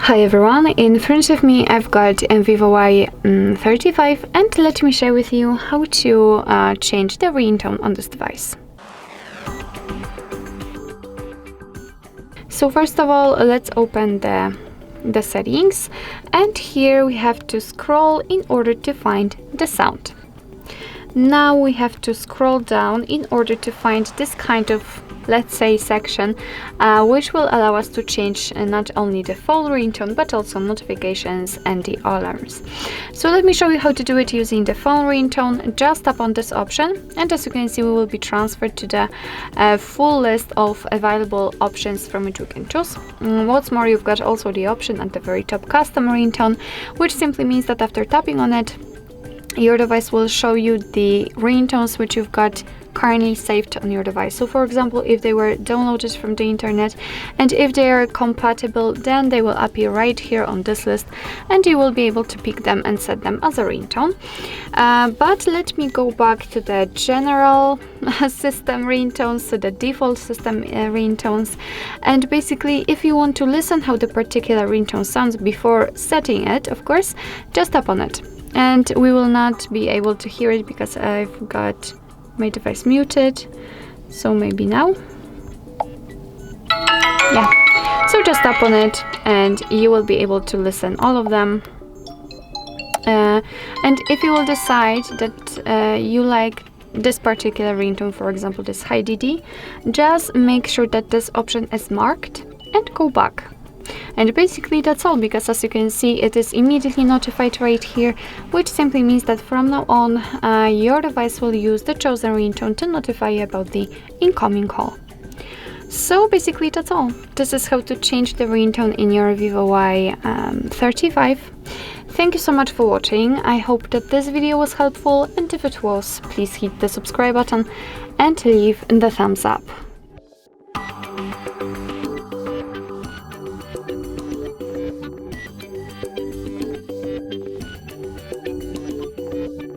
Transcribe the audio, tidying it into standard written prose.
Hi everyone, in front of me I've got a VIVO Y35 and let me share with you how to change the ringtone on this device. So first of all, let's open the settings, and here we have to scroll in order to find the sound. Now we have to scroll down in order to find this kind of, let's say, section which will allow us to change not only the phone ringtone but also notifications and the alarms. So let me show you how to do it using the phone ringtone. Just tap on this option, and as you can see, we will be transferred to the full list of available options from which we can choose. What's more, you've got also the option at the very top, custom ringtone, which simply means that after tapping on it, your device will show you the ringtones which you've got currently saved on your device. So for example, if they were downloaded from the internet and if they are compatible, then they will appear right here on this list, and you will be able to pick them and set them as a ringtone. But let me go back to the general system ringtones, to the default system ringtones, and basically if you want to listen how the particular ringtone sounds before setting it, of course, just tap on it. And we will not be able to hear it because I've got my device muted, so maybe now. Yeah, so just tap on it and you will be able to listen all of them. And if you will decide that you like this particular ringtone, for example this high DD, just make sure that this option is marked and go back. And basically that's all, because as you can see, it is immediately notified right here, which simply means that from now on your device will use the chosen ringtone to notify you about the incoming call. So basically that's all. This is how to change the ringtone in your VIVO Y35. Thank you so much for watching. I hope that this video was helpful, and if it was, please hit the subscribe button and leave the thumbs up.